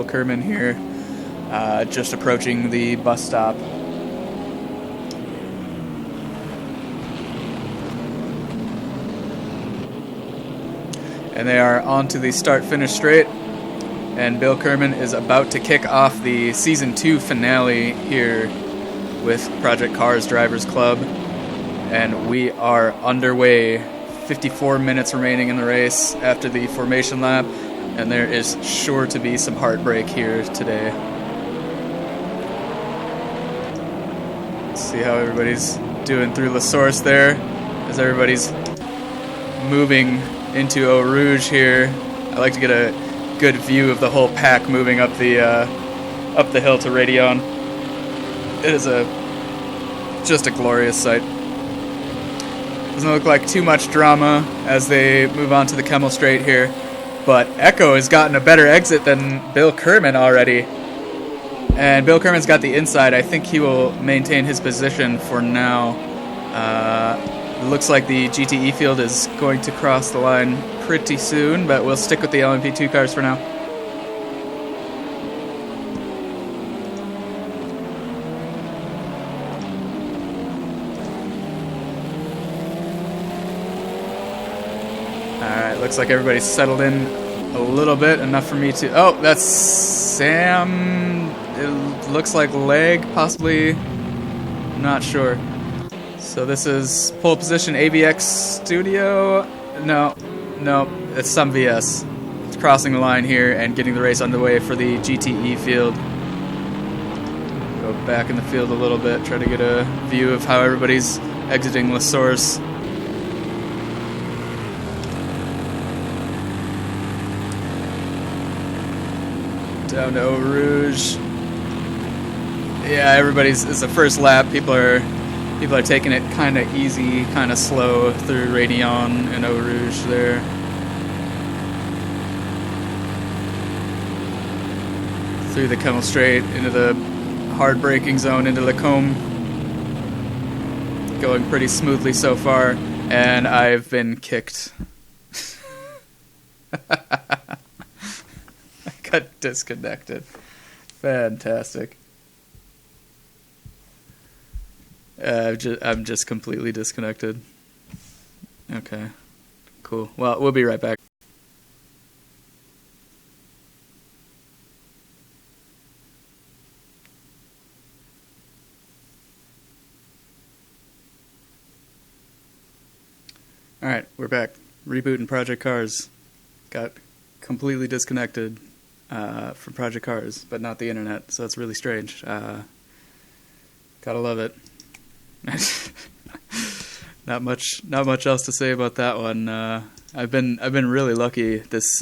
Kerman here, just approaching the bus stop. And they are on to the start-finish straight, and Bill Kerman is about to kick off the Season 2 finale here with Project Cars Drivers Club, and we are underway. 54 minutes remaining in the race after the formation lap, and there is sure to be some heartbreak here today. Let's see how everybody's doing through La Source there, as everybody's moving into Eau Rouge here. I like to get a good view of the whole pack moving up the hill to Radion. It is just a glorious sight. Doesn't look like too much drama as they move on to the Kemmel Straight here, but Echo has gotten a better exit than Bill Kerman already, and Bill Kerman's got the inside. I think he will maintain his position for now. It looks like the GTE field is going to cross the line pretty soon, but we'll stick with the LMP2 cars for now. Alright, looks like everybody's settled in a little bit, enough for me to... Oh, that's Sam. It looks like leg, possibly. Not sure. So this is pole position AVX Studio. No, it's some VS. It's crossing the line here and getting the race underway for the GTE field. Go back in the field a little bit, try to get a view of how everybody's exiting La Source. Down to Eau Rouge. Yeah, it's the first lap. People are taking it kind of easy, kind of slow through Radion and Eau Rouge there. Through the Kemmel Straight into the hard braking zone into the Combe. Going pretty smoothly so far, and I've been kicked. Got disconnected. Fantastic. I'm just completely disconnected. Okay. Cool. Well, we'll be right back. Alright, we're back. Rebooting Project Cars. Got completely disconnected from Project Cars, but not the internet, so it's really strange. Gotta love it. Not much else to say about that one. I've been really lucky this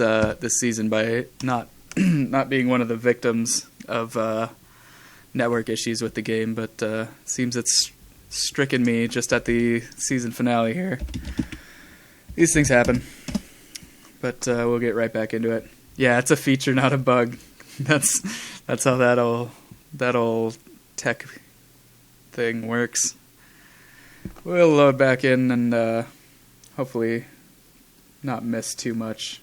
season by not being one of the victims of network issues with the game, but seems it's stricken me just at the season finale here. These things happen, but we'll get right back into it. Yeah, it's a feature, not a bug. That's how that old tech thing works. We'll load back in and hopefully not miss too much.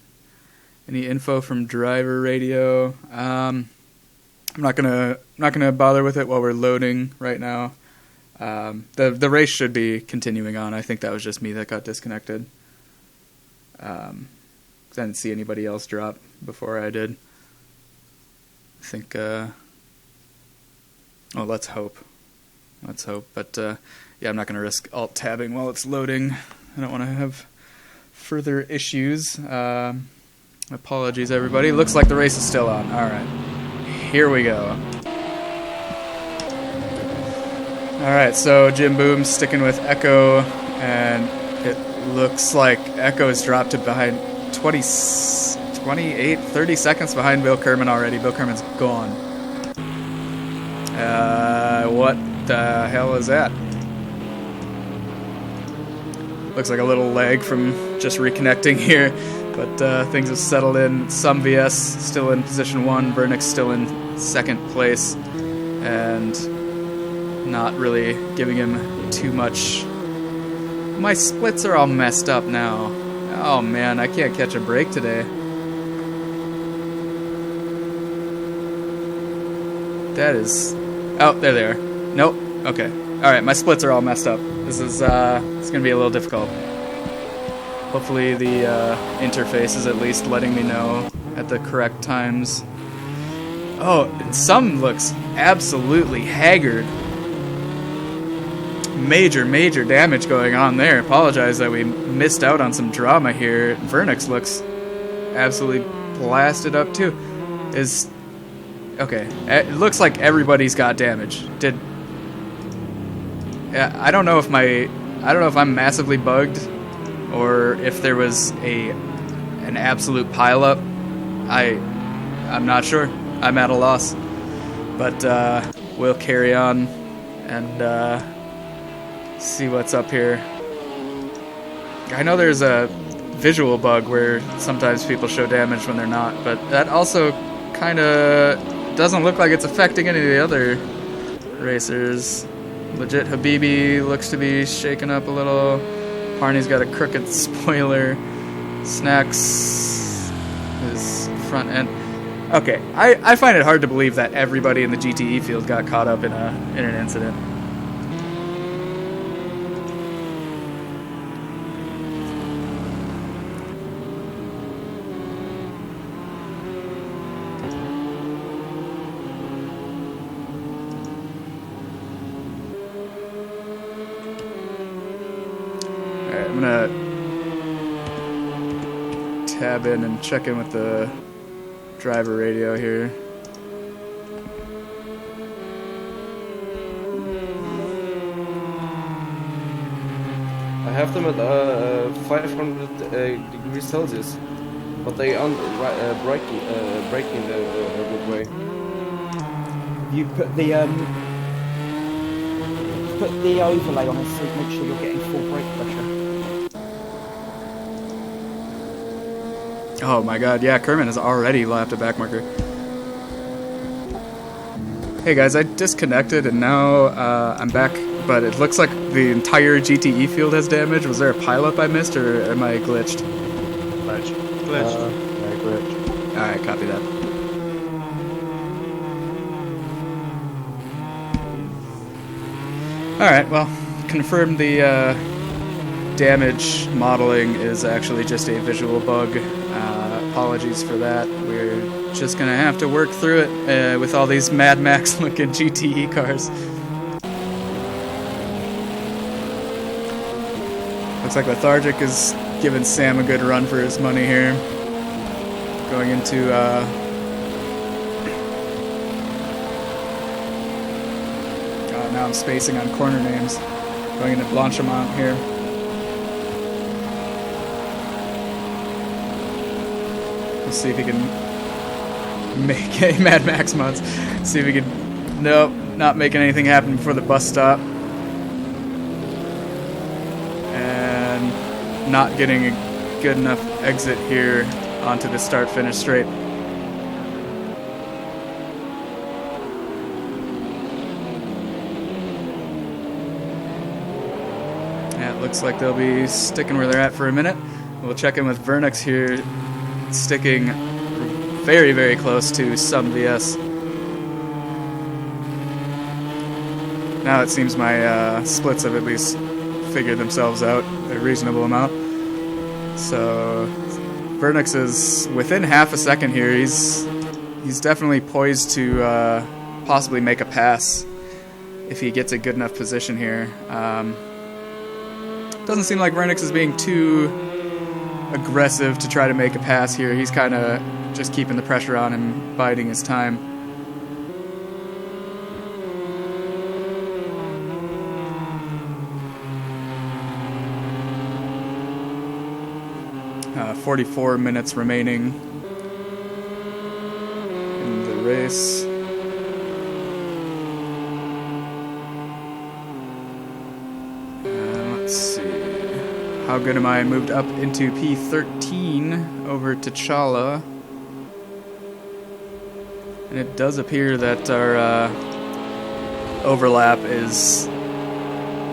Any info from driver radio? I'm not gonna bother with it while we're loading right now. The race should be continuing on. I think that was just me that got disconnected. I didn't see anybody else drop before I did. I think. Let's hope. But yeah, I'm not going to risk alt-tabbing while it's loading. I don't want to have further issues. Apologies, everybody. Looks like the race is still on. All right, here we go. All right, so Jim Boom's sticking with Echo, and it looks like Echo has dropped to behind 28, 30 seconds behind Bill Kerman already. Bill Kerman's gone. What the hell is that? Looks like a little lag from just reconnecting here, but things have settled in. Some VS still in position 1, Vernick's still in second place, and not really giving him too much. My splits are all messed up now. Oh man, I can't catch a break today. That is... Oh, there they are. Nope. Okay. Alright, my splits are all messed up. This is, it's gonna be a little difficult. Hopefully the, interface is at least letting me know at the correct times. Oh, some looks absolutely haggard. Major damage going on there. Apologize that we missed out on some drama here. Vernix looks absolutely blasted up too. Okay, it looks like everybody's got damage. I don't know if I'm massively bugged or if there was an absolute pileup. I'm not sure. I'm at a loss. But we'll carry on and see what's up here. I know there's a visual bug where sometimes people show damage when they're not, but that also kind of doesn't look like it's affecting any of the other racers. Legit Habibi looks to be shaken up a little. Parney's got a crooked spoiler. Snacks his front end. Okay, I find it hard to believe that everybody in the GTE field got caught up in an incident. Alright, I'm gonna tab in and check in with the driver radio here. I have them at 500 degrees Celsius, but they aren't breaking the good way. You put the overlay on it so make sure you're getting full brake pressure. Oh my god, yeah, Kerman has already lapped a backmarker. Hey guys, I disconnected and now I'm back, but it looks like the entire GTE field has damage. Was there a pileup I missed, or am I glitched? Glitched. Glitched. Alright, copy that. Alright, well, confirmed the damage modeling is actually just a visual bug. Apologies for that. We're just gonna have to work through it with all these Mad Max looking GTE cars. Looks like Lethargic is giving Sam a good run for his money here. Going into God, now I'm spacing on corner names. Going into Blanchimont here. Let's see if he can make a Mad Max mods. See if he can... Nope, not making anything happen before the bus stop. And not getting a good enough exit here onto the start-finish straight. Yeah, it looks like they'll be sticking where they're at for a minute. We'll check in with Vernix here, sticking very, very close to some VS. Now it seems my splits have at least figured themselves out a reasonable amount. So Vernix is within half a second here. He's definitely poised to possibly make a pass if he gets a good enough position here. Doesn't seem like Vernix is being too aggressive to try to make a pass here. He's kind of just keeping the pressure on him, biding his time. 44 minutes remaining in the race. Let's see. How good am I? Moved up into P13 over T'Challa. And it does appear that our overlap is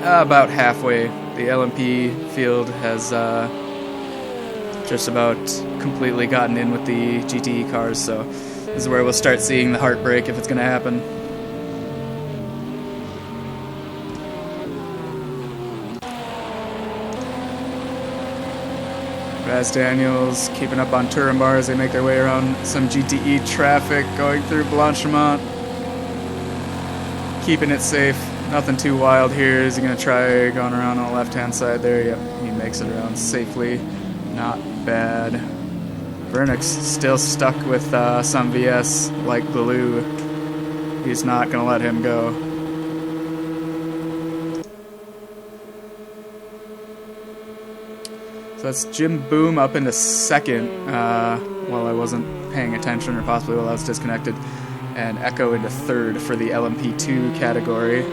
about halfway. The LMP field has just about completely gotten in with the GTE cars, so this is where we'll start seeing the heartbreak if it's going to happen. Chaz Daniels keeping up on Turambar as they make their way around some GTE traffic going through Blanchimont. Keeping it safe. Nothing too wild here. Is he going to try going around on the left-hand side there? Yep, he makes it around safely. Not bad. Vernix still stuck with some VS like glue. He's not going to let him go. So that's Jim Boom up into second while I wasn't paying attention, or possibly while I was disconnected. And Echo into third for the LMP2 category.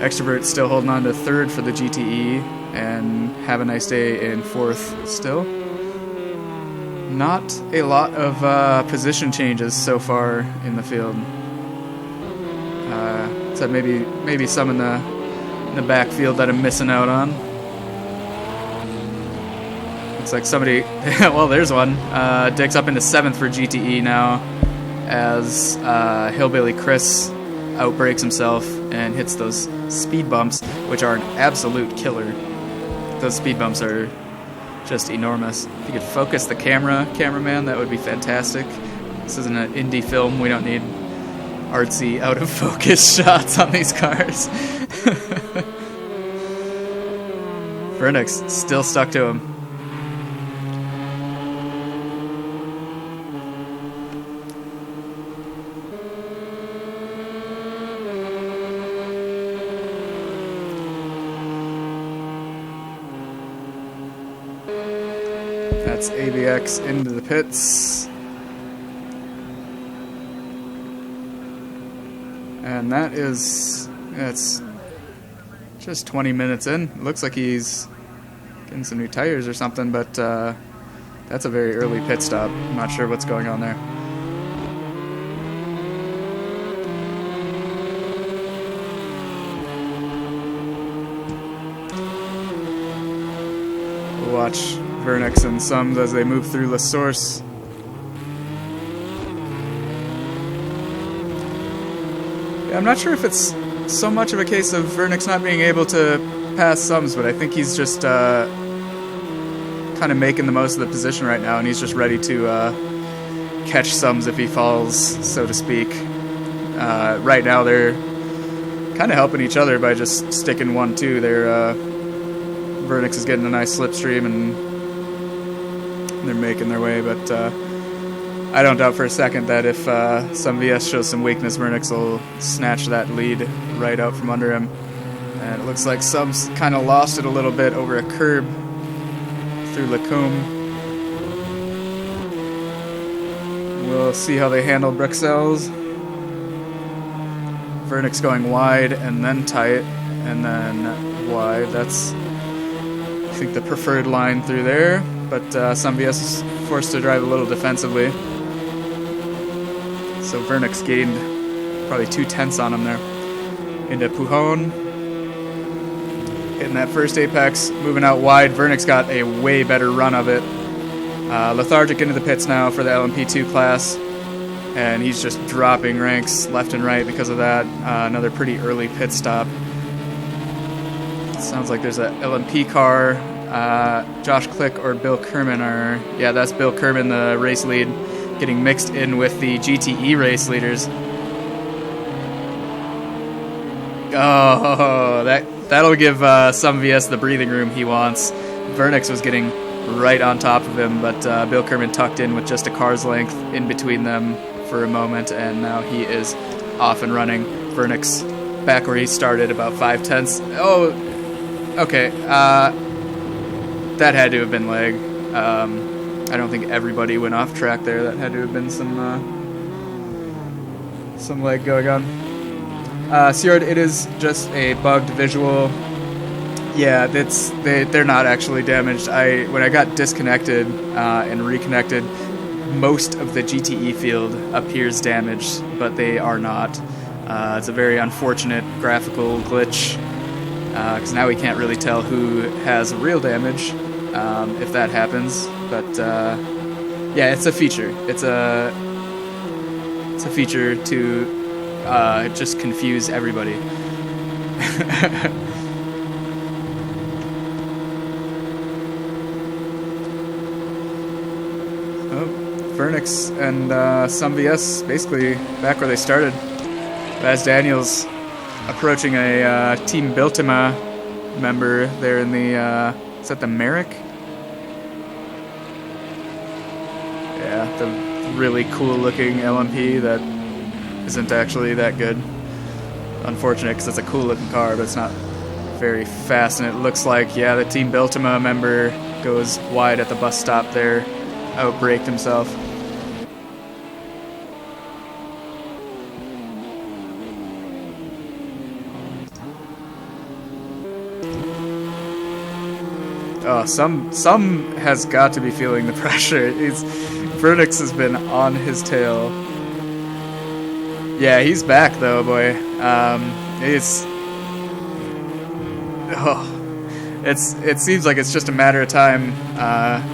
Extrovert still holding on to third for the GTE, and Have a Nice Day in fourth still. Not a lot of position changes so far in the field. Except maybe some in the backfield that I'm missing out on. Looks like somebody, well, there's one. Digs up into seventh for GTE now, as Hillbilly Chris outbreaks himself and hits those speed bumps, which are an absolute killer. Those speed bumps are just enormous. If you could focus the cameraman, that would be fantastic. This isn't an indie film. We don't need artsy, out of focus shots on these cars. Vernix still stuck to him. That's ABX into the pits. And that's just 20 minutes in. Looks like he's getting some new tires or something, but that's a very early pit stop. I'm not sure what's going on there. We'll watch Vernix and Sums as they move through La Source. Yeah, I'm not sure if it's so much of a case of Vernix not being able to pass Sums, but I think he's just kind of making the most of the position right now, and he's just ready to catch Sums if he falls, so to speak. Right now they're kind of helping each other by just sticking 1-2. Vernix is getting a nice slipstream, and they're making their way, but I don't doubt for a second that if some VS shows some weakness, Vernix will snatch that lead right out from under him. And it looks like Subs kind of lost it a little bit over a curb through Lacombe. We'll see how they handle Bruxelles. Vernix going wide and then tight and then wide. That's, I think, the preferred line through there. But some VS is forced to drive a little defensively. So Vernix gained probably 2/10 on him there. Into Pujon. Hitting that first apex, moving out wide. Vernix got a way better run of it. Lethargic into the pits now for the LMP2 class. And he's just dropping ranks left and right because of that. Another pretty early pit stop. Sounds like there's a LMP car. Josh Click or Bill Kerman are... Yeah, that's Bill Kerman, the race lead, getting mixed in with the GTE race leaders. Oh, that'll give some VS the breathing room he wants. Vernix was getting right on top of him, but Bill Kerman tucked in with just a car's length in between them for a moment, and now he is off and running. Vernix back where he started, about 5/10. Oh, okay. That had to have been leg. I don't think everybody went off track there. That had to have been some leg going on. Seared, it is just a bugged visual. Yeah, they're not actually damaged. When I got disconnected and reconnected, most of the GTE field appears damaged, but they are not. It's a very unfortunate graphical glitch, because now we can't really tell who has real damage if that happens. But yeah, it's a feature. It's a feature to just confuse everybody. Vernix and some VS basically back where they started. Raz Daniels approaching a Team Biltima member there in the, is that the Merrick? Yeah, the really cool looking LMP that isn't actually that good. Unfortunate because it's a cool looking car, but it's not very fast, and it looks like, yeah, the Team Biltima member goes wide at the bus stop there, outbraked himself. Oh, some has got to be feeling the pressure. Vernix has been on his tail. Yeah, he's back though, boy. It seems like it's just a matter of time.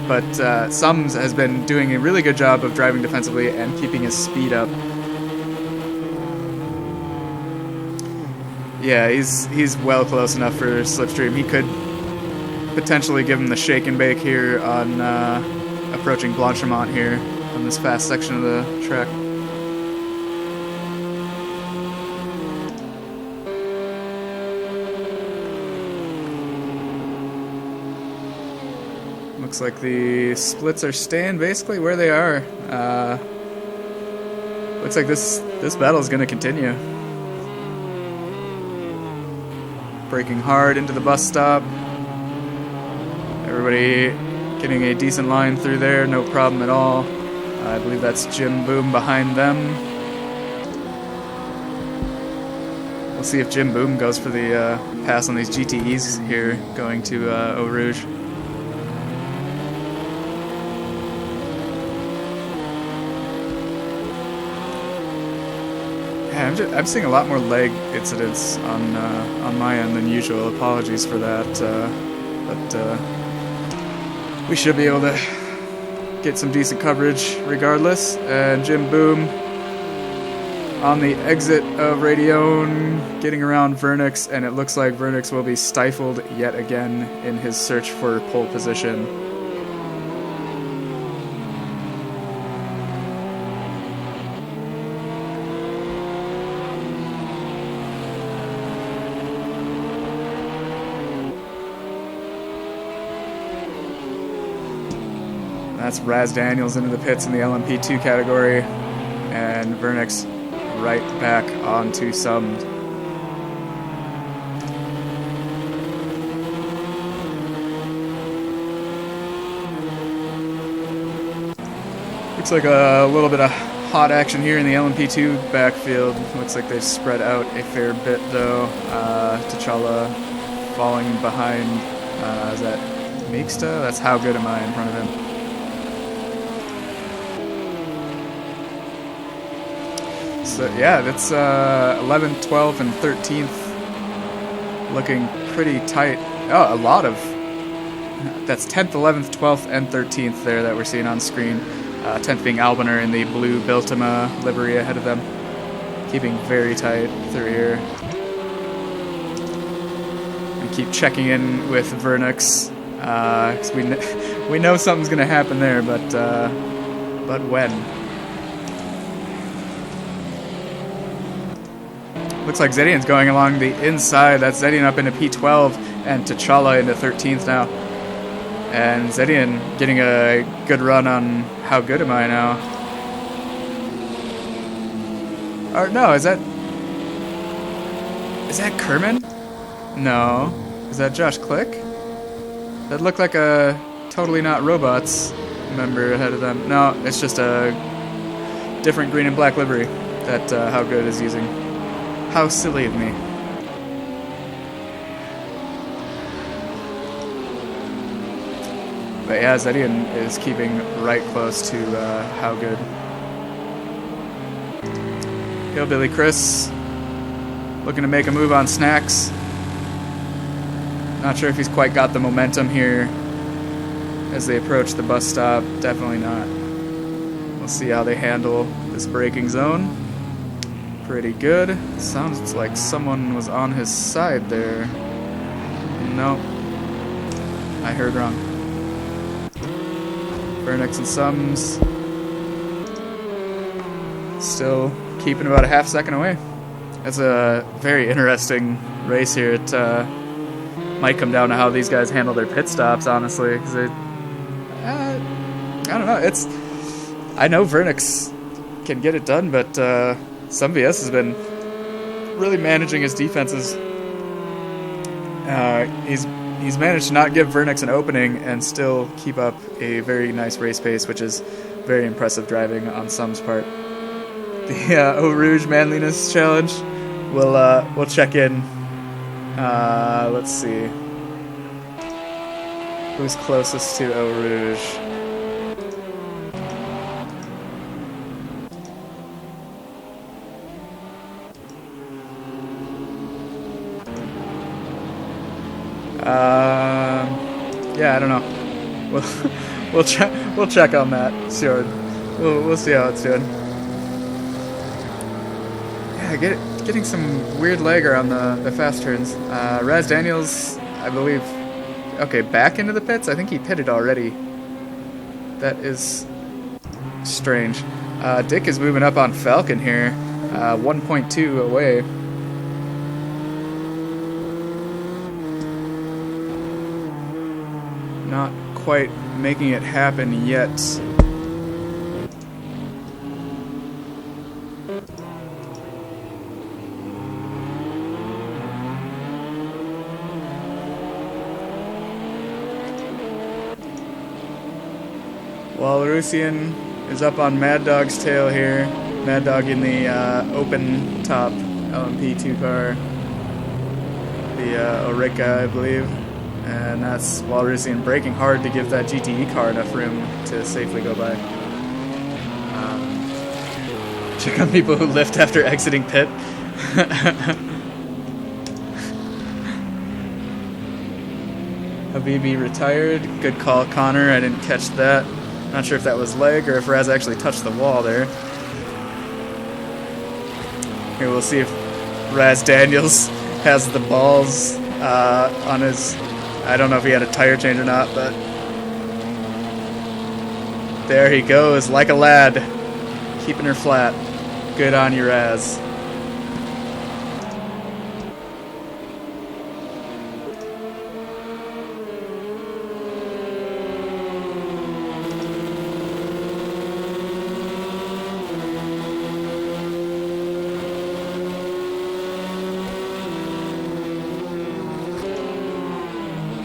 But Sums has been doing a really good job of driving defensively and keeping his speed up. Yeah, he's well close enough for Slipstream. He could potentially give him the shake and bake here on approaching Blanchimont here on this fast section of the track. Looks like the splits are staying basically where they are. Looks like this battle is going to continue. Braking hard into the bus stop. Everybody getting a decent line through there, no problem at all. I believe that's Jim Boom behind them. We'll see if Jim Boom goes for the pass on these GTEs here, going to Eau Rouge. Yeah, I'm seeing a lot more leg incidents on my end than usual. Apologies for that, but we should be able to get some decent coverage regardless. And Jim Boom on the exit of Radione, getting around Vernix, and it looks like Vernix will be stifled yet again in his search for pole position. That's Raz Daniels into the pits in the LMP2 category, and Vernix right back onto Sums. Looks like a little bit of hot action here in the LMP2 backfield. Looks like they've spread out a fair bit though. T'Challa falling behind, is that Meeksta? That's How Good Am I in front of him. So yeah, that's 11th, 12th, and 13th looking pretty tight. Oh, a lot of... That's 10th, 11th, 12th, and 13th there that we're seeing on screen. 10th being Albaner in the blue Biltima livery ahead of them. Keeping very tight through here. And keep checking in with Vernix. Because we know something's going to happen there, but when? Looks like Zedian's going along the inside. That's Zedian up into P12 and T'Challa into 13th now. And Zedian getting a good run on How Good Am I now. Or no, is that Kerman? No. Is that Josh Click? That looked like a Totally Not Robots member ahead of them. No, it's just a different green and black livery that How Good is using. How silly of me. But yeah, Zedian is keeping right close to How Good. Hillbilly Chris looking to make a move on Snacks. Not sure if he's quite got the momentum here as they approach the bus stop. Definitely not. We'll see how they handle this braking zone. Pretty good. Sounds like someone was on his side there. Nope. I heard wrong. Vernix and Sums still keeping about a half second away. That's a very interesting race here. It might come down to how these guys handle their pit stops, honestly, because I don't know. I know Vernix can get it done, but some VS has been really managing his defenses. He's managed to not give Vernix an opening and still keep up a very nice race pace, which is very impressive driving on Sum's part. The Eau Rouge Manliness Challenge, we'll check in. Let's see. Who's closest to Eau Rouge? Yeah, I don't know. We'll check on that. Sure. We'll see how it's doing. Yeah, getting some weird lag around the fast turns. Raz Daniels, I believe. Okay, back into the pits. I think he pitted already. That is strange. Dick is moving up on Falcon here, 1.2 away. Not quite making it happen yet. Walrusian is up on Mad Dog's tail here. Mad Dog in the open top LMP2 car. The Orica, I believe. And that's Walrusian braking hard to give that GTE car enough room to safely go by. Check on people who lift after exiting pit. Habibi retired. Good call, Connor. I didn't catch that. Not sure if that was leg or if Raz actually touched the wall there. Here we'll see if Raz Daniels has the balls on his... I don't know if he had a tire change or not, but there he goes, like a lad, keeping her flat. Good on you, Raz.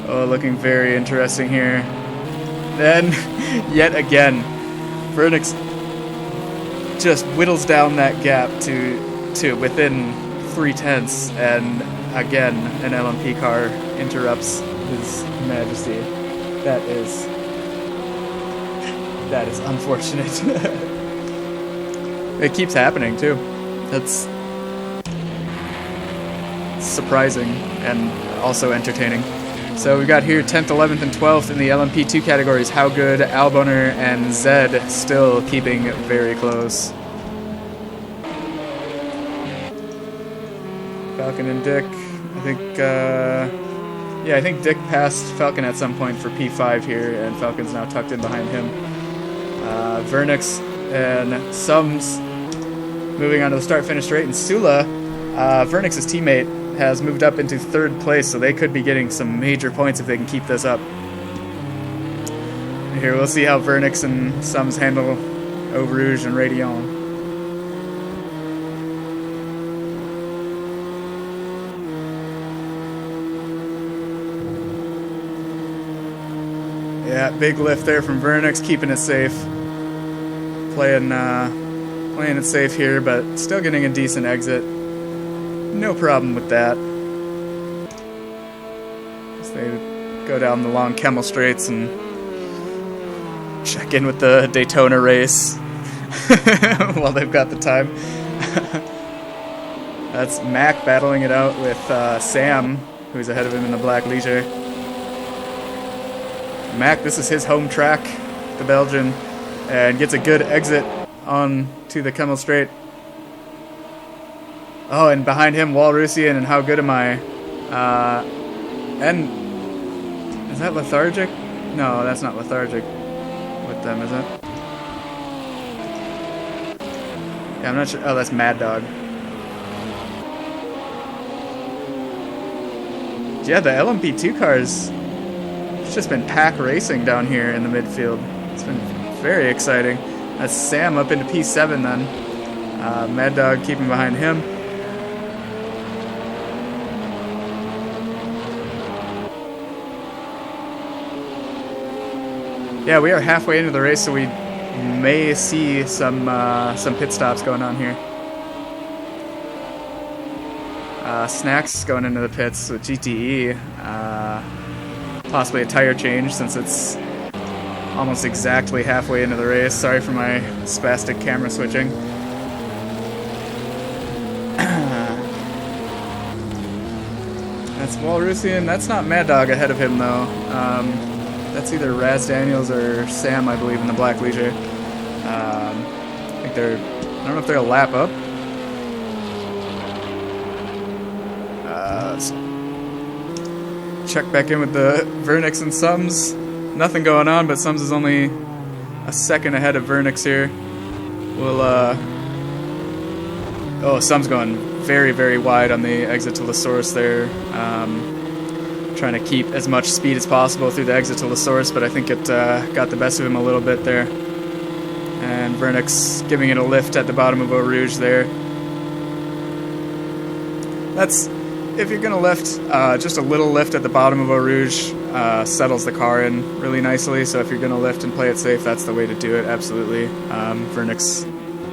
Oh, looking very interesting here. Then, yet again, Vernix just whittles down that gap to within 0.3, and again, an LMP car interrupts His Majesty. That is unfortunate. It keeps happening too. That's surprising and also entertaining. So we've got here 10th, 11th, and 12th in the LMP2 categories. How good, Alboner, and Zed still keeping very close. Falcon and Dick. I think Dick passed Falcon at some point for P5 here, and Falcon's now tucked in behind him. Vernix and Sums moving on to the start-finish straight, and Sula, Vernix's teammate, has moved up into 3rd place, so they could be getting some major points if they can keep this up. Here we'll see how Vernix and Sums handle Eau Rouge and Radion. Yeah, big lift there from Vernix, keeping it safe. Playing it safe here, but still getting a decent exit. No problem with that. As they go down the long Kemmel Straights and check in with the Daytona race while they've got the time. That's Mac battling it out with Sam, who's ahead of him in the Black Leisure. Mac, this is his home track, the Belgian, and gets a good exit on to the Kemmel Straight. Oh, and behind him, Walrusian, and How Good Am I? And is that Lethargic? No, that's not Lethargic with them, is it? Yeah, I'm not sure. Oh, that's Mad Dog. Yeah, the LMP2 cars, it's just been pack racing down here in the midfield. It's been very exciting. That's Sam up into P7 then. Mad Dog keeping behind him. Yeah, we are halfway into the race, so we may see some pit stops going on here. Snacks going into the pits with GTE. Possibly a tire change since it's almost exactly halfway into the race. Sorry for my spastic camera switching. That's Walrusian. That's not Mad Dog ahead of him though. That's either Raz Daniels or Sam, I believe, in the Black Leisure. I think they're, I don't know if they're a lap up. Let's check back in with the Vernix and Sums. Nothing going on, but Sums is only a second ahead of Vernix here. We'll, oh, Sums going very, very wide on the exit to the source there. Trying to keep as much speed as possible through the exit to the source, but I think it got the best of him a little bit there. And Vernix giving it a lift at the bottom of Eau Rouge there. That's, if you're going to lift, just a little lift at the bottom of Eau Rouge settles the car in really nicely, so if you're going to lift and play it safe, that's the way to do it, absolutely. Vernix,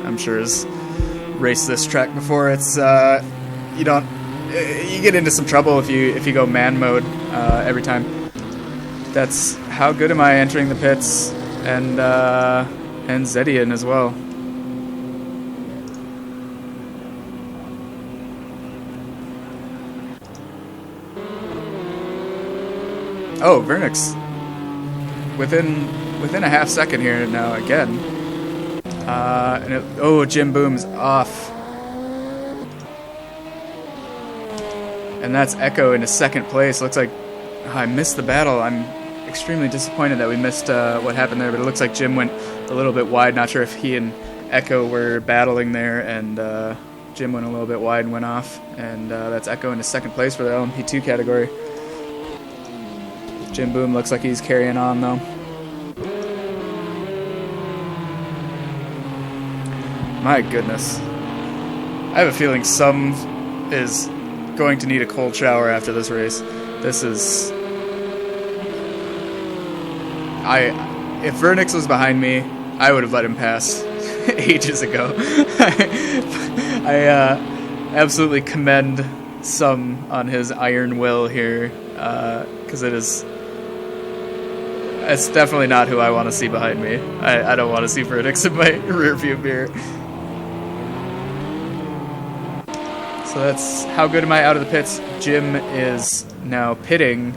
I'm sure, has raced this track before. It's, you get into some trouble if you go man mode every time. That's How Good Am I entering the pits, and Zedian as well. Oh, Vernix within a half second here now again. Oh, Jim Boom's off. And that's Echo into second place. Looks like I missed the battle. I'm extremely disappointed that we missed what happened there, but it looks like Jim went a little bit wide. Not sure if he and Echo were battling there, and Jim went a little bit wide and went off. And that's Echo into second place for the LMP2 category. Jim Boom looks like he's carrying on, though. My goodness. I have a feeling Sum is going to need a cold shower after this race. This is... If Vernix was behind me, I would have let him pass ages ago. I absolutely commend Sum on his iron will here, because it's definitely not who I want to see behind me. I don't want to see Vernix in my rearview mirror. So that's How Good Am I out of the pits. Jim is now pitting,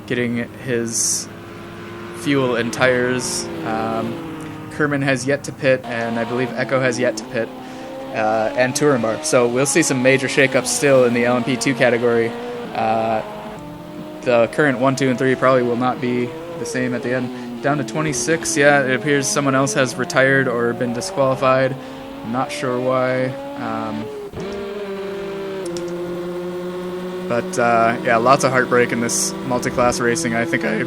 getting his fuel and tires. Kerman has yet to pit, and I believe Echo has yet to pit, and Turenbar. So we'll see some major shakeups still in the LMP2 category. The current 1, 2, and 3 probably will not be the same at the end. Down to 26, yeah, it appears someone else has retired or been disqualified. I'm not sure why. Yeah, lots of heartbreak in this multi-class racing. I think I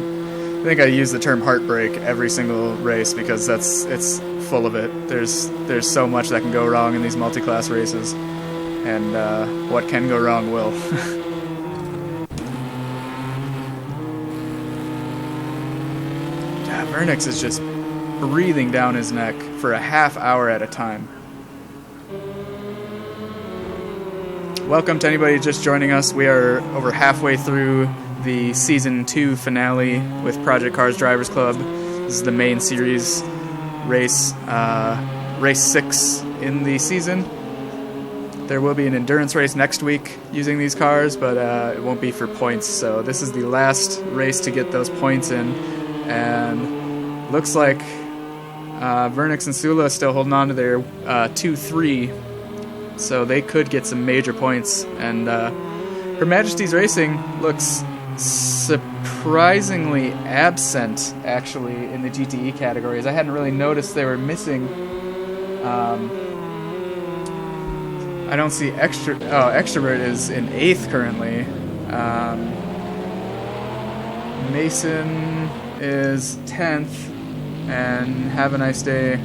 use the term heartbreak every single race because it's full of it. There's so much that can go wrong in these multi-class races, and what can go wrong will. Vernix is just breathing down his neck for a half hour at a time. Welcome to anybody just joining us. We are over halfway through the Season 2 finale with Project Cars Drivers Club. This is the main series race, race 6 in the season. There will be an endurance race next week using these cars, but it won't be for points. So this is the last race to get those points in, and looks like Vernix and Sula still holding on to their 2-3, so they could get some major points. And Her Majesty's Racing looks surprisingly absent, actually, in the GTE categories. I hadn't really noticed they were missing I don't see Extrovert is in 8th currently. Mason is 10th, and Have a Nice Day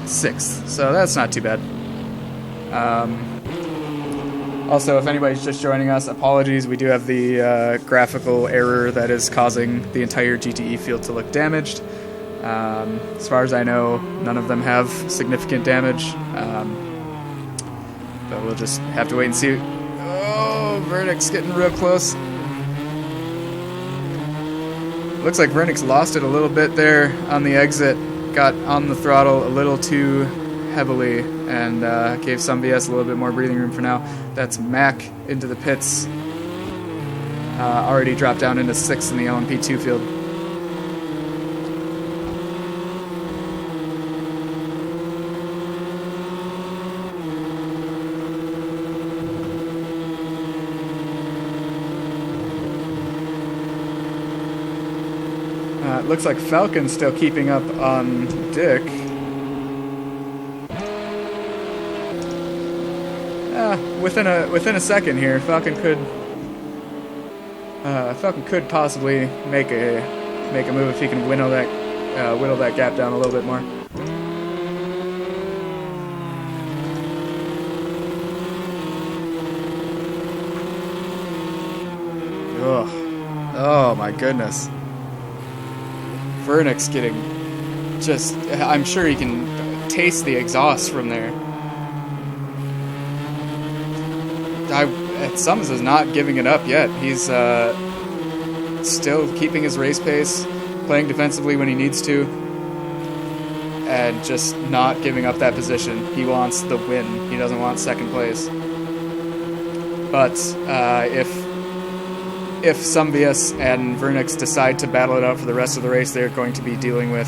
6th. So that's not too bad. Also, if anybody's just joining us, apologies. We do have the graphical error that is causing the entire GTE field to look damaged. As far as I know, none of them have significant damage. But we'll just have to wait and see. Oh, Vernix getting real close. Looks like Vernix lost it a little bit there on the exit. Got on the throttle a little too heavily and gave some VS a little bit more breathing room for now. That's Mac into the pits. Already dropped down into 6th in the LMP2 field. Looks like Falcon's still keeping up on Dick. Within a second here, Falcon could possibly make a move if he can whittle that gap down a little bit more. Oh my goodness. Vernix getting just, I'm sure he can taste the exhaust from there. Sums is not giving it up yet. He's still keeping his race pace, playing defensively when he needs to, and just not giving up that position. He wants the win. He doesn't want second place. But if Sumvius and Vernix decide to battle it out for the rest of the race, they're going to be dealing with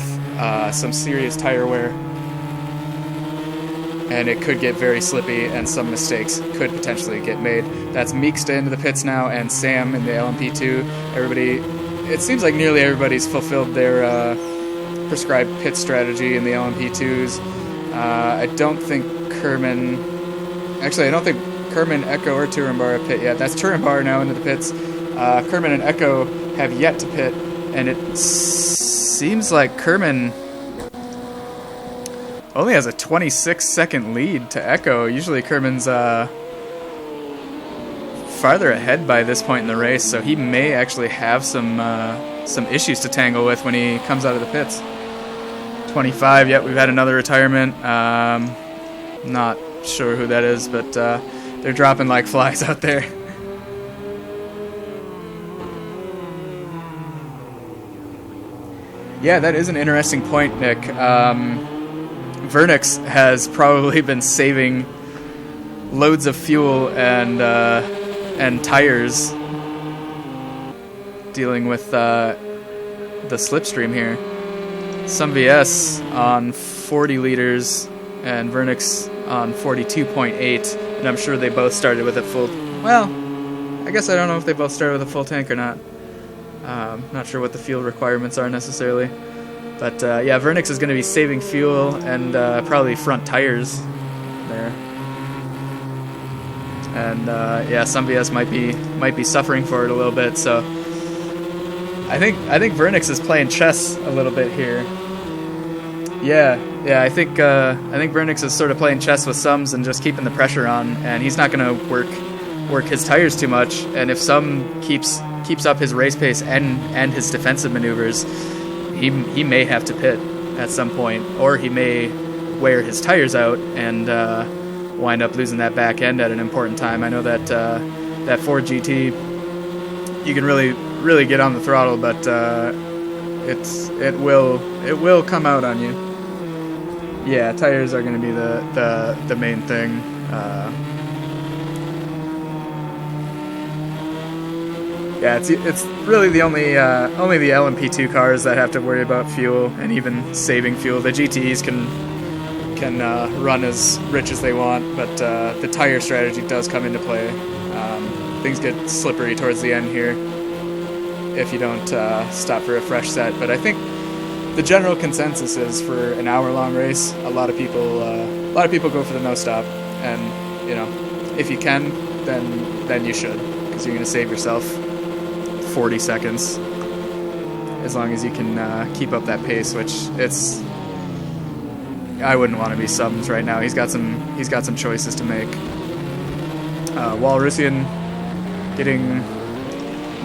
some serious tire wear. And it could get very slippy, and some mistakes could potentially get made. That's Meeksta into the pits now, and Sam in the LMP2. Everybody, it seems like nearly everybody's fulfilled their prescribed pit strategy in the LMP2s. I don't think Kerman, Echo, or Turambar have pit yet. That's Turambar now into the pits. Kerman and Echo have yet to pit, and it seems like Kerman only has a 26-second lead to Echo. Usually Kerman's farther ahead by this point in the race, so he may actually have some issues to tangle with when he comes out of the pits. 25, yep, we've had another retirement. Not sure who that is, but they're dropping like flies out there. Yeah, that is an interesting point, Nick. Vernix has probably been saving loads of fuel and tires dealing with the slipstream here. Some VS on 40 liters and Vernix on 42.8, and I'm sure they both started with a full... Well, I guess I don't know if they both started with a full tank or not. Not sure what the fuel requirements are necessarily. But yeah, Vernix is going to be saving fuel and probably front tires there. And yeah, some VS might be suffering for it a little bit. So I think Vernix is playing chess a little bit here. Yeah, I think Vernix is sort of playing chess with Sums and just keeping the pressure on, and he's not going to work his tires too much. And if Sum keeps up his race pace and his defensive maneuvers, he may have to pit at some point, or he may wear his tires out and wind up losing that back end at an important time. I know that that Ford GT, you can really get on the throttle, but it will come out on you. Yeah, tires are going to be the main thing. Yeah, it's really the only the LMP2 cars that have to worry about fuel and even saving fuel. The GTEs can run as rich as they want, but the tire strategy does come into play. Things get slippery towards the end here if you don't stop for a fresh set. But I think the general consensus is for an hour-long race, a lot of people go for the no stop, and you know, if you can, then you should, because you're going to save yourself 40 seconds as long as you can keep up that pace, which I wouldn't want to be Sums right now. He's got some choices to make. Walrusian getting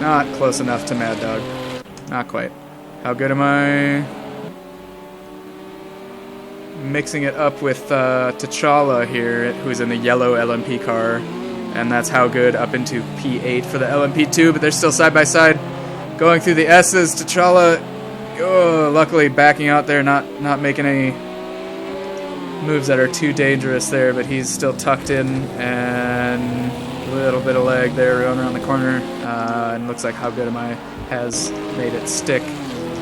not close enough to Mad Dog. Not quite. How good am I? Mixing it up with T'Challa here, who's in the yellow LMP car, and that's how good up into P8 for the LMP2, but they're still side by side. Going through the S's, T'Challa, luckily backing out there, not making any moves that are too dangerous there, but he's still tucked in, and a little bit of lag there going around the corner, and looks like How Good Am I has made it stick.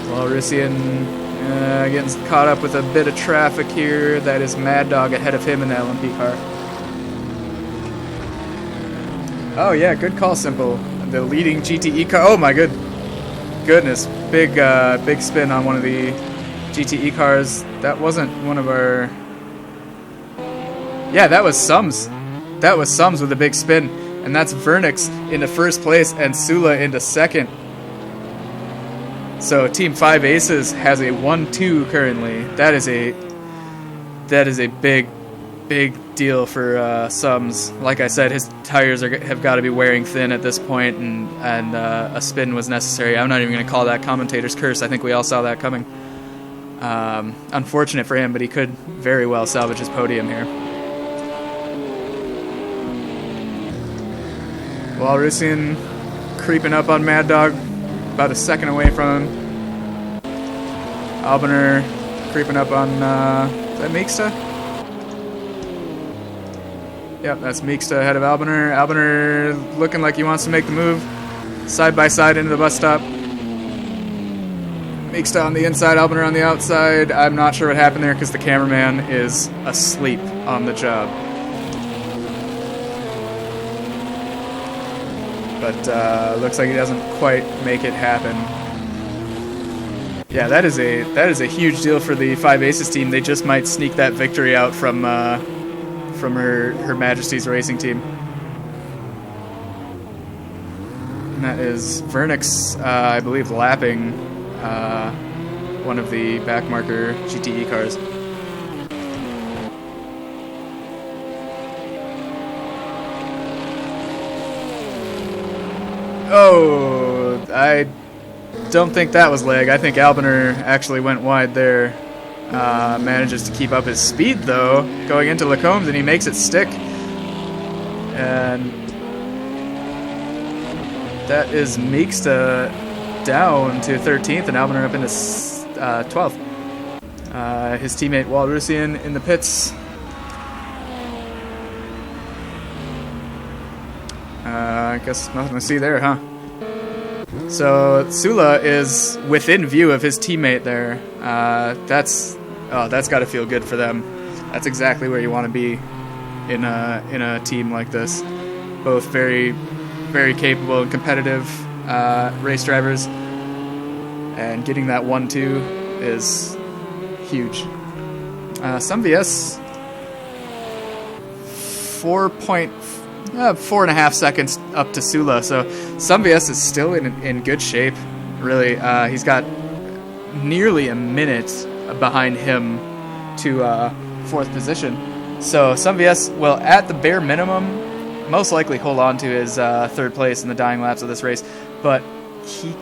Walrusian getting caught up with a bit of traffic here. That is Mad Dog ahead of him in the LMP car. Oh yeah, good call, Simple. The leading GTE car. Oh my goodness, big spin on one of the GTE cars. That wasn't one of our. Yeah, that was Sums. That was Sums with a big spin, and that's Vernix into first place and Sula into second. So Team 5 Aces has a 1-2 currently. That is a big deal for Sums. Like I said, his tires have got to be wearing thin at this point, and a spin was necessary. I'm not even going to call that commentator's curse. I think we all saw that coming. Unfortunate for him, but he could very well salvage his podium here. Walrusian creeping up on Mad Dog, about a second away from him. Albaner creeping up on, is that Meeksta? Yep, that's Meeksta ahead of Albaner. Albaner looking like he wants to make the move. Side by side into the bus stop. Meeksta on the inside, Albaner on the outside. I'm not sure what happened there because the cameraman is asleep on the job. But looks like he doesn't quite make it happen. Yeah, that is a huge deal for the 5 Aces team. They just might sneak that victory out from Her Majesty's racing team. And that is Vernix, I believe, lapping one of the backmarker GTE cars. Oh, I don't think that was lag. I think Albaner actually went wide there. Manages to keep up his speed, though, going into Lacombe, and he makes it stick. And that is Meeksta down to 13th, and Albaner up into 12th. His teammate Walrusian in the pits. I guess nothing to see there, huh? So Sula is within view of his teammate there. That's got to feel good for them. That's exactly where you want to be in a team like this. Both very, very capable and competitive race drivers, and getting that 1-2 is huge. Some VS 4.5 seconds up to Sula, so Some VS is still in good shape. Really, he's got nearly a minute behind him to 4th position. So Some VS will, at the bare minimum, most likely hold on to his 3rd place in the dying laps of this race, but he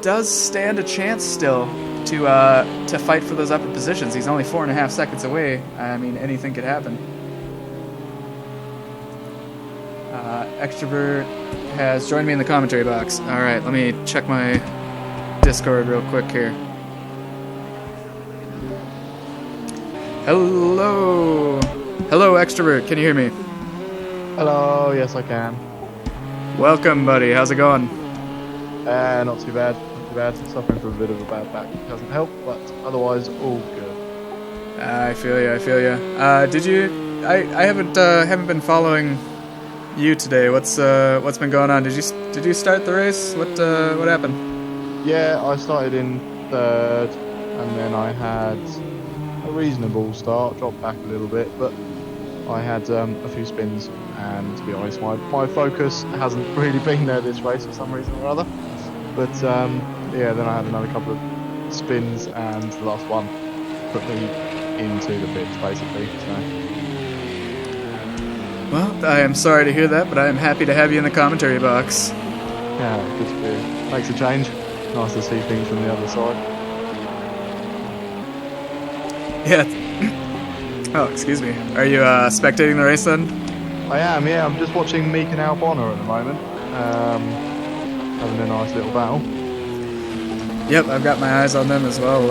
does stand a chance still to fight for those upper positions. He's only 4.5 seconds away. I mean, anything could happen. Extrovert has joined me in the commentary box. All right, let me check my Discord real quick here. Hello, Extrovert. Can you hear me? Hello, yes I can. Welcome, buddy. How's it going? Not too bad. Not too bad. Suffering from a bit of a bad back. Doesn't help, but otherwise all good. I feel you. Did you? I haven't been following you today. What's been going on? Did you start the race? What happened? Yeah, I started in 3rd. and then I had a reasonable start, dropped back a little bit, but I had a few spins, and to be honest, my focus hasn't really been there this race for some reason or other. But yeah, then I had another couple of spins, and the last one put me into the pits, basically. So. Well, I am sorry to hear that, but I am happy to have you in the commentary box. Yeah, good to be. Makes a change. Nice to see things from the other side. Yeah. Oh, excuse me. Are you spectating the race then? I am, yeah. I'm just watching Meek and Albon at the moment. Having a nice little battle. Yep, I've got my eyes on them as well.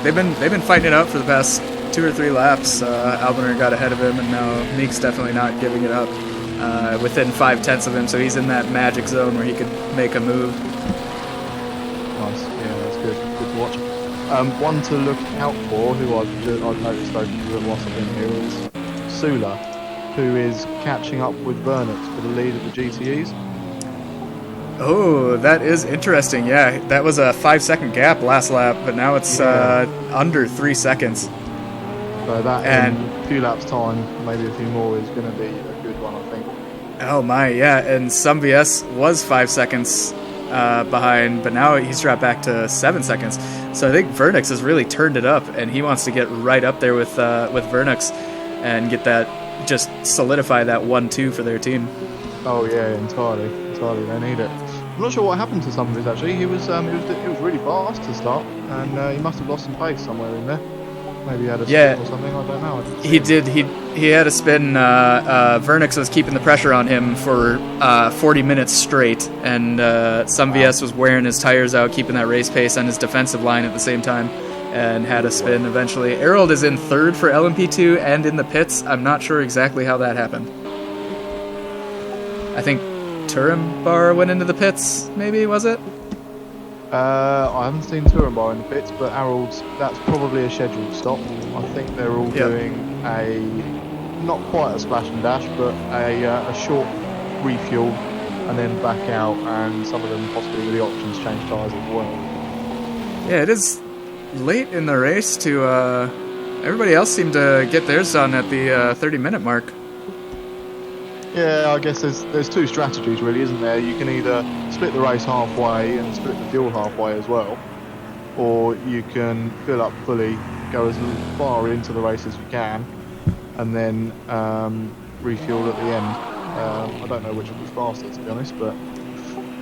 They've been fighting it out for the past 2 or 3 laps. Albon got ahead of him, and now Meek's definitely not giving it up. Within 5/10 of him, so he's in that magic zone where he could make a move. Nice, yeah, that's good. Good to watch. One to look out for, who I've noticed over whilst I've been here, is Sula, who is catching up with Vernix for the lead of the GTEs. Oh, that is interesting. Yeah, that was a 5-second gap last lap, but now it's under 3 seconds. So that, in a few laps' time, maybe a few more, is going to be a good one, I think. Oh my, yeah, and some VS was 5 seconds behind, but now he's dropped back to 7 seconds. So I think Vernix has really turned it up, and he wants to get right up there with Vernix and get that, just solidify that 1-2 for their team. Oh yeah, entirely. They need it. I'm not sure what happened to some of his actually. He was really fast to start, and he must have lost some pace somewhere in there. Maybe he had a spin or something. I don't know. He did. He had a spin. Vernix was keeping the pressure on him for 40 minutes straight, and some VS was wearing his tires out, keeping that race pace on his defensive line at the same time, and had a spin eventually. Errol is in 3rd for LMP2 and in the pits. I'm not sure exactly how that happened. I think Turambar went into the pits, maybe, was it? I haven't seen Turambar in the pits, but Harold's, that's probably a scheduled stop. I think they're all doing a, not quite a splash and dash, but a short refuel and then back out, and some of them possibly with the options change tyres as well. Yeah, it is late in the race to, everybody else seemed to get theirs done at the 30-minute mark. Yeah, I guess there's 2 strategies really, isn't there? You can either split the race halfway and split the fuel halfway as well, or you can fill up fully, go as far into the race as you can, and then refuel at the end. I don't know which will be faster, to be honest, but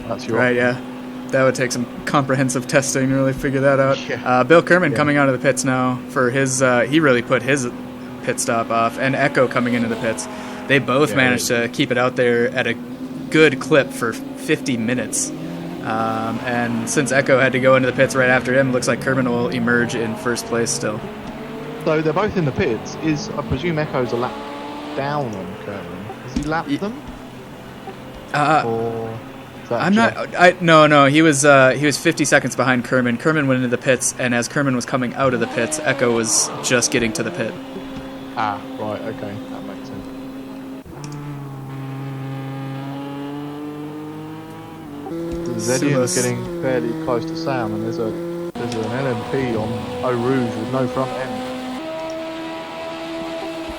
that's your option. Yeah. That would take some comprehensive testing to really figure that out. Yeah. Bill Kerman coming out of the pits now for his, he really put his pit stop off, and Echo coming into the pits. They both managed to keep it out there at a good clip for 50 minutes. And since Echo had to go into the pits right after him, looks like Kerman will emerge in 1st place still. So they're both in the pits. I presume Echo's a lap down on Kerman. Has he lapped them? Or I'm not. No. He was 50 seconds behind Kerman. Kerman went into the pits, and as Kerman was coming out of the pits, Echo was just getting to the pit. Ah, right. Okay, that makes sense. Zedian's getting fairly close to Sam, and there's an LMP on Eau Rouge with no front end.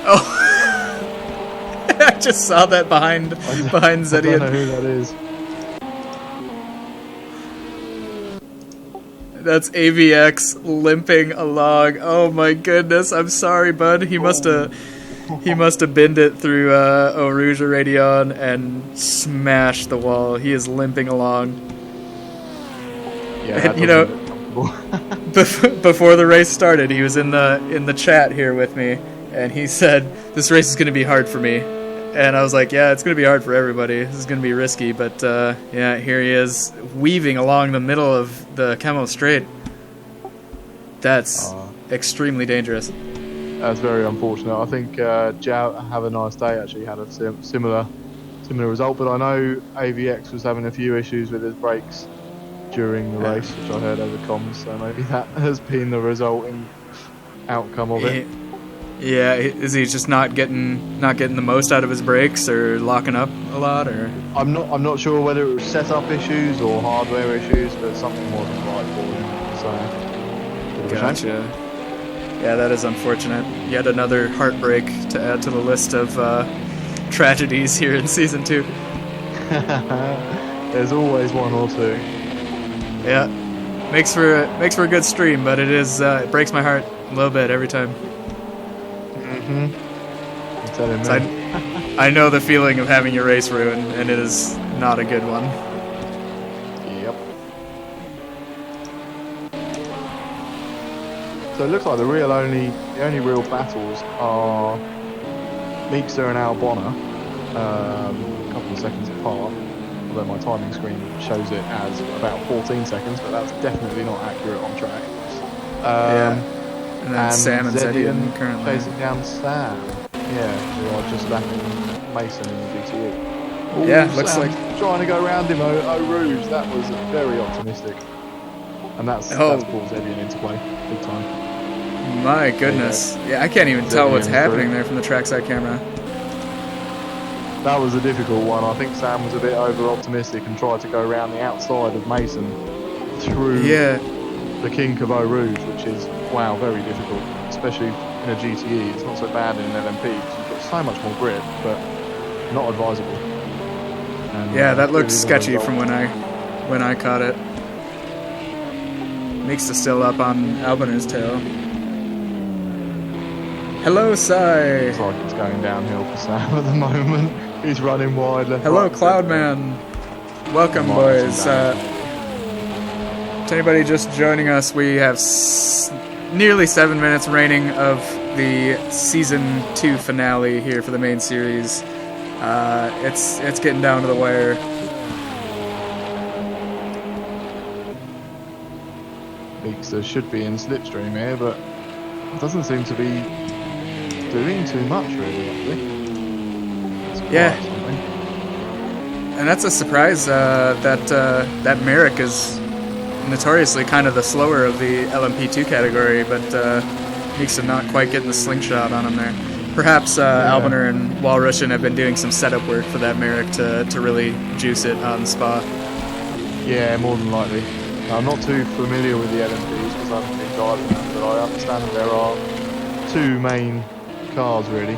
Oh, I just saw that behind Zedian. I don't know who that is. That's AVX limping along. Oh my goodness! I'm sorry, bud. He must have binned it through Eau Rouge or Radion and smashed the wall. He is limping along. Yeah, and, you know, before the race started, he was in the chat here with me, and he said, "This race is going to be hard for me." And I was like, "Yeah, it's going to be hard for everybody. This is going to be risky." But yeah, here he is weaving along the middle of the Camo Straight. That's extremely dangerous. That's very unfortunate. I think Have a Nice Day actually had a similar result, but I know AVX was having a few issues with his brakes during the race, which I heard over comms, so maybe that has been the resulting outcome of it. Yeah, is he just not getting the most out of his brakes, or locking up a lot, or? I'm not sure whether it was setup issues or hardware issues, but something wasn't right for him. So, bit of a shame. Gotcha. Yeah, that is unfortunate. Yet another heartbreak to add to the list of tragedies here in season 2. There's always one or two. Yeah, makes for a good stream, but it breaks my heart a little bit every time. I'm telling me. So I know the feeling of having your race ruined, and it is not a good one. Yep. So it looks like the only real battles are Meekster and Albonna, a couple of seconds apart. Although my timing screen shows it as about 14 seconds, but that's definitely not accurate on track. Yeah. And then Sam and Zedian currently chasing down Sam. Yeah, who are just lapping Mason in the GTE. Ooh, yeah, looks Sam's like trying to go around him. Oh, Rouge, that was very optimistic. And that's brought Zedian into play big time. My goodness. Yeah, I can't even tell what's happening there from the trackside camera. That was a difficult one. I think Sam was a bit over-optimistic and tried to go around the outside of Mason through the kink of Eau Rouge, which is, wow, very difficult, especially in a GTE. It's not so bad in an LMP because you've got so much more grip, but not advisable. And, yeah, that looked sketchy from when I caught it. Meeks is still up on Albonner's tail. Hello, Sai. Looks like it's going downhill for Sam at the moment. He's running wide left. Hello, right, Cloudman. Welcome, boys. To anybody just joining us, we have nearly 7 minutes remaining of the Season 2 finale here for the main series. It's getting down to the wire. Meekster should be in slipstream here, but it doesn't seem to be doing too much, really. Yeah, and that's a surprise that Merrick is notoriously kind of the slower of the LMP2 category, but Meekster not quite getting the slingshot on him there. Perhaps Albonner and Walrushin have been doing some setup work for that Merrick to really juice it on Spa. Yeah, more than likely. I'm not too familiar with the LMPs because I haven't been driving them, but I understand that there are two main cars really.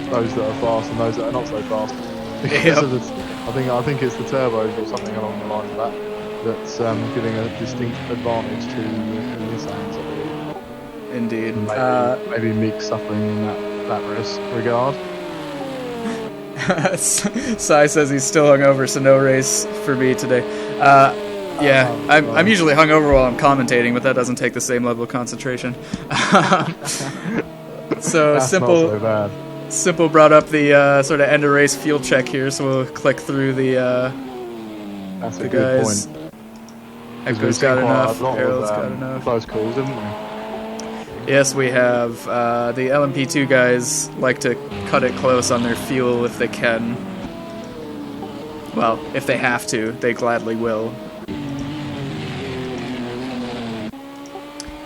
Those that are fast and those that are not so fast. Because of I think it's the turbos or something along the lines of that that's giving a distinct advantage to the Nissans, I believe. Indeed. Maybe Mick suffering in that regard. Sai says he's still hungover, so no race for me today. I'm usually hungover while I'm commentating, but that doesn't take the same level of concentration. So That's simple. Not so bad. Simple brought up the sort of end of race fuel check here, so we'll click through the That's a the good guys. point. Echo's got enough. Harold's got enough. Close calls, haven't we? Yes, we have. The LMP2 guys like to cut it close on their fuel if they can. Well, if they have to, they gladly will.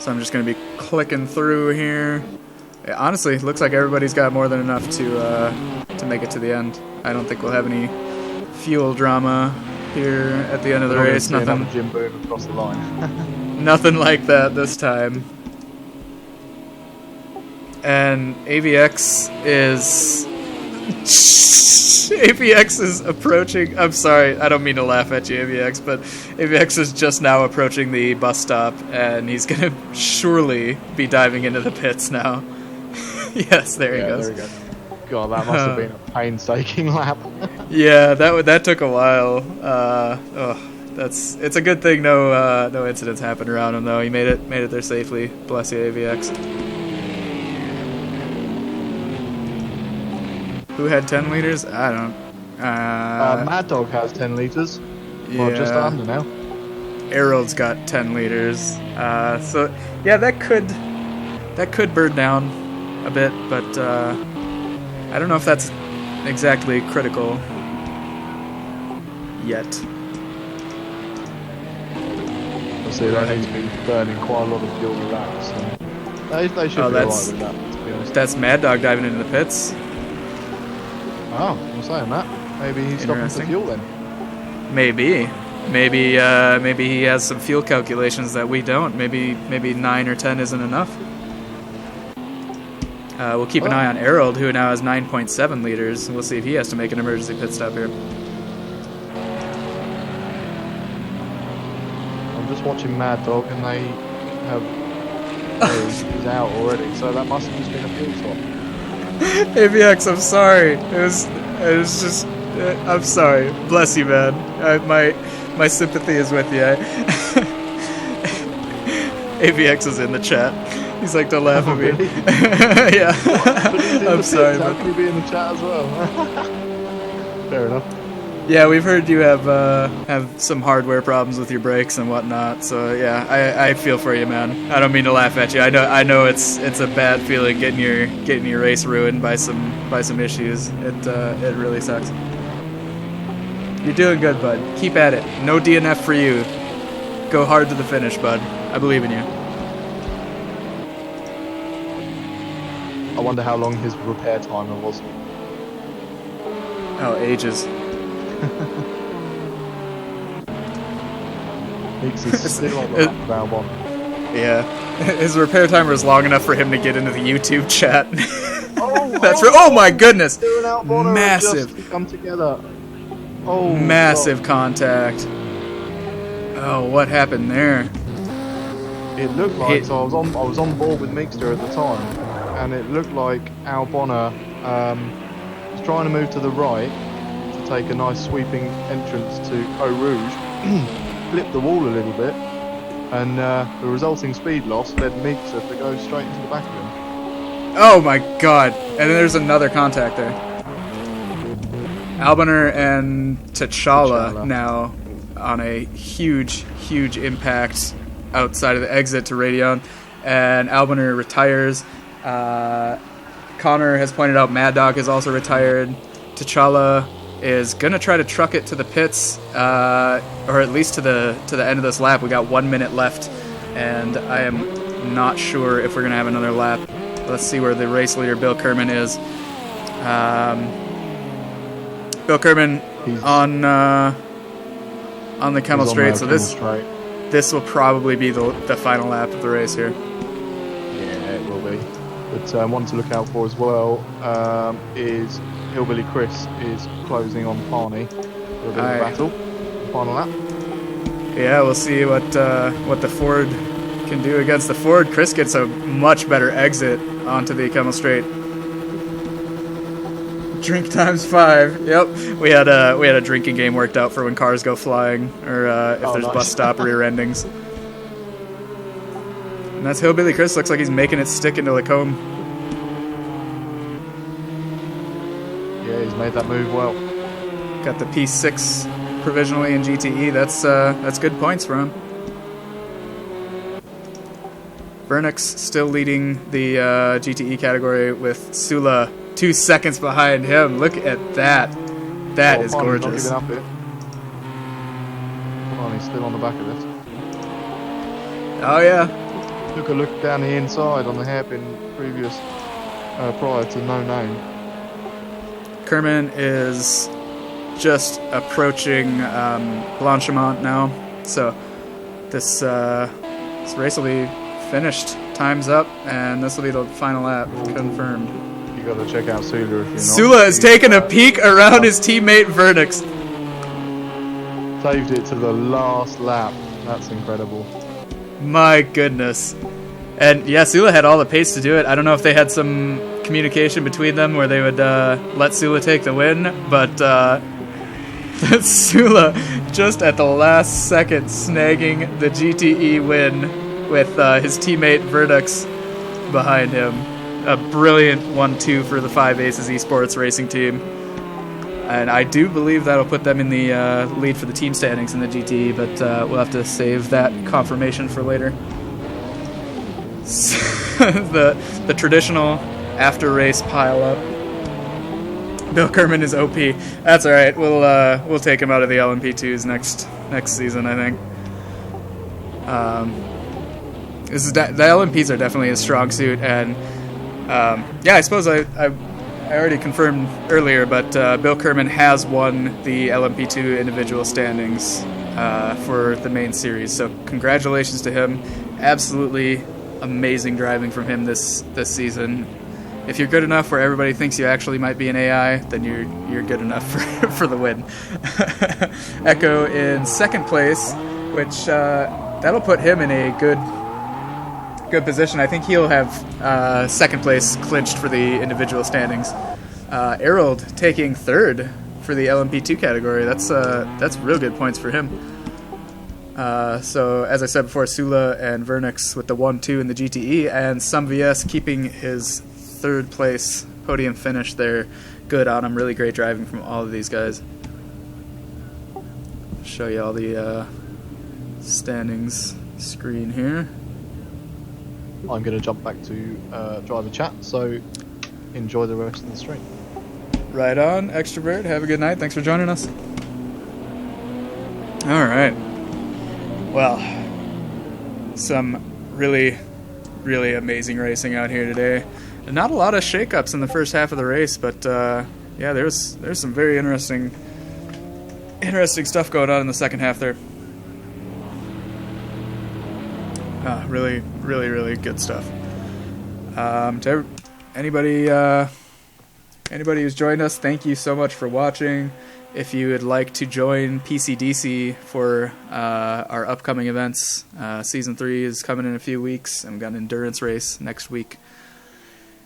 So I'm just going to be clicking through here. Yeah, honestly, looks like everybody's got more than enough to make it to the end. I don't think we'll have any fuel drama here at the end of the race. Nothing. Jim Boom across the line. Nothing like that this time. And AVX is approaching. I'm sorry, I don't mean to laugh at you, AVX, but AVX is just now approaching the bus stop, and he's gonna surely be diving into the pits now. Yes, there he goes. There we go. God, that must have been a painstaking lap. Yeah, that took a while. It's a good thing no incidents happened around him though. He made it there safely. Bless you, AVX. Who had 10 liters? I don't. Mad Dog has 10 liters. Yeah. Well, just under now. Harold's got 10 liters. So yeah, that could burn down a bit, but I don't know if that's exactly critical yet. So they need to be burning quite a lot of fuel with that. So they should be alright with that, to be honest. That's Mad Dog diving into the pits. Oh, I'm saying that. Maybe he's stopping for fuel then. Maybe. maybe he has some fuel calculations that we don't. Maybe 9 or 10 isn't enough. We'll keep an eye on Harold, who now has 9.7 liters. We'll see if he has to make an emergency pit stop here. I'm just watching Mad Dog, and they have he's out already, so that must have just been a fuel swap. AVX, I'm sorry. It was just. I'm sorry. Bless you, man. My sympathy is with you. AVX is in the chat. He's like, don't laugh at me. Really? Yeah. I'm sorry. How can you be in the chat as well? Fair enough. Yeah, we've heard you have some hardware problems with your brakes and whatnot. So yeah, I feel for you, man. I don't mean to laugh at you. I know it's a bad feeling getting your race ruined by some issues. It really sucks. You're doing good, bud. Keep at it. No DNF for you. Go hard to the finish, bud. I believe in you. I wonder how long his repair timer was. Oh, ages. Meeks is still on the lap of Albon. Yeah. His repair timer is long enough for him to get into the YouTube chat. That's right. Oh my goodness! Massive. Just come together. Oh, massive God. Contact. Oh, what happened there? It looked like so I was on board with Meekster at the time, and it looked like Albon was trying to move to the right to take a nice sweeping entrance to Eau Rouge, flipped the wall a little bit, and the resulting speed loss led Meekster to go straight into the back of him. Oh my God! And then there's another contact there. Alboner and T'Challa now on a huge impact outside of the exit to Radeon, and Alboner retires. Connor has pointed out Mad Dog is also retired. T'Challa is gonna try to truck it to the pits, or at least to the end of this lap. We got 1 minute left, and I am not sure if we're gonna have another lap. Let's see where the race leader Bill Kerman is. Bill Kerman on the Kemmel Straight, so this will probably be the final lap of the race here. Yeah, it will be. But one to look out for as well is Hillbilly Chris is closing on Parney for a bit of battle. Final lap. Yeah, we'll see what the Ford can do against the Ford. Chris gets a much better exit onto the Kemmel Straight. Drink times 5. Yep, we had a drinking game worked out for when cars go flying, or if there's nice. bus stop rear endings. And that's Hillbilly Chris. Looks like he's making it stick into Lacombe. Yeah, he's made that move well. Got the P6 provisionally in GTE. That's good points for him. Vernix still leading the GTE category with Sula 2 seconds behind him. Look at that. That is gorgeous. Not giving up here. He's still on the back of it. Oh yeah. Took a look down the inside on the hairpin previous prior to no name. Kerman is just approaching Blanchimont now, so this race will be finished. Time's up, and this will be the final lap. Confirmed. You got to check out Sula if you're not. Sula is taking a peek around his teammate Vernix. Saved it to the last lap. That's incredible. My goodness. And yeah, Sula had all the pace to do it. I don't know if they had some communication between them where they would let Sula take the win, but Sula just at the last second snagging the GTE win with his teammate Vernix behind him. A brilliant 1-2 for the 5 Aces Esports racing team. And I do believe that'll put them in the lead for the team standings in the GTE, but we'll have to save that confirmation for later. the traditional after-race pile-up. Bill Kerman is OP. That's all right. We'll take him out of the LMP2s next season, I think. The LMPs are definitely a strong suit, and yeah, I suppose I already confirmed earlier, but Bill Kerman has won the LMP2 individual standings for the main series. So congratulations to him. Absolutely amazing driving from him this season. If you're good enough where everybody thinks you actually might be an AI, then you're good enough for the win. Echo in second place, which that'll put him in a good position. I think he'll have second place clinched for the individual standings. Errol taking third for the LMP2 category. That's real good points for him. So as I said before, Sula and Vernix with the 1-2 in the GTE, and Some VS keeping his third place podium finish there. Good on him. Really great driving from all of these guys. Show you all the standings screen here. I'm going to jump back to driver chat, so enjoy the rest of the stream. Right on, Extrovert. Have a good night. Thanks for joining us. All right. Well, some really, really amazing racing out here today. Not a lot of shakeups in the first half of the race, but yeah, there's some very interesting stuff going on in the second half there. Really, really, really good stuff. To anybody who's joined us, thank you so much for watching. If you would like to join PCDC for our upcoming events, Season 3 is coming in a few weeks, and we've got an endurance race next week.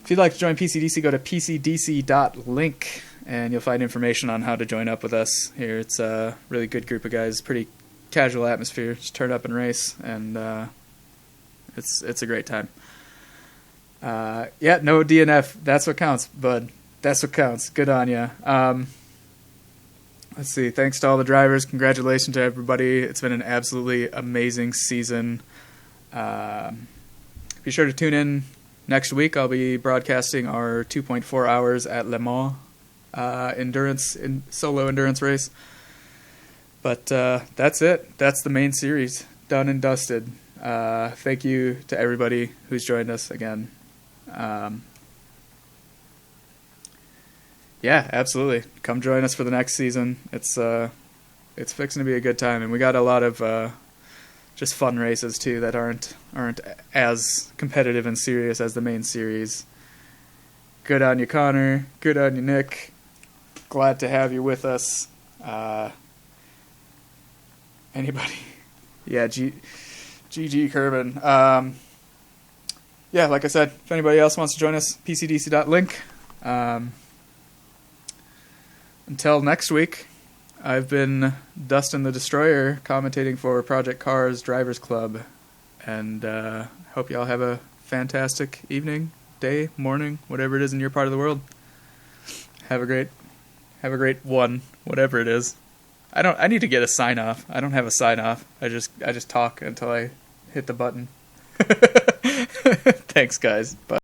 If you'd like to join PCDC, go to pcdc.link, and you'll find information on how to join up with us here. It's a really good group of guys, pretty casual atmosphere. Just turn up and race, and it's a great time. Yeah, no DNF. That's what counts, bud. That's what counts. Good on ya. Let's see. Thanks to all the drivers. Congratulations to everybody. It's been an absolutely amazing season. Be sure to tune in next week. I'll be broadcasting our 2.4 hours at Le Mans solo endurance race. But that's it. That's the main series. Done and dusted. Thank you to everybody who's joined us again. Yeah, absolutely. Come join us for the next season. It's fixing to be a good time, and we got a lot of just fun races too that aren't as competitive and serious as the main series. Good on you, Connor. Good on you, Nick. Glad to have you with us. Anybody? Yeah, GG Kerbin. Yeah, like I said, if anybody else wants to join us, pcdc.link. Until next week, I've been Dustin The Destroyer, commentating for Project Cars Drivers Club, and hope y'all have a fantastic evening, day, morning, whatever it is in your part of the world. Have a great one, whatever it is. I need to get a sign off. I don't have a sign off. I just talk until I hit the button. Thanks, guys. Bye.